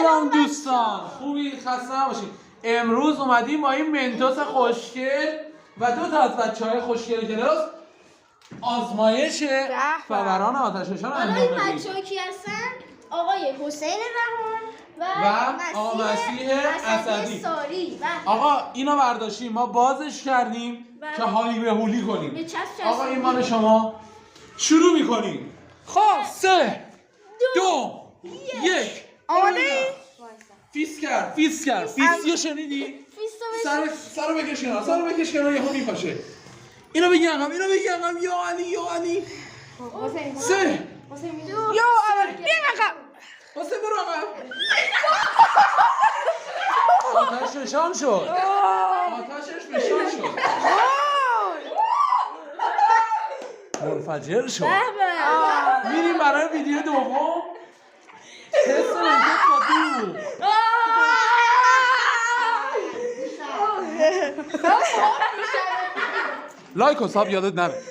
سلام دوستان، خوبی؟ خسته نباشید. امروز اومدیم با این منتوس خوشگل و دو تا از بچه‌های خوشگل کلاس آزمایش فوران آتش‌فشان انجام بدیم. حالا این بچه‌ها کی هستن؟ آقای حسین رحمان و آقا مسیح اسدی. آقا اینو برداشتیم ما بازش کردیم که حالی به هولی کنیم. آقا این مال شما. شروع می‌کنیم. خب 3 2 1 آماده؟ فیسیو شنیدی؟ سرو بکش کنار یهو میپاشه. اینو بگی عقب یا علی 3 یا اول بیا عقب. حسین برو عقب. آتشش فشان شد. منفجر شد. میریم برای ویدیو دوم. تست منتوس با دو. لایک و ساب یادت نره.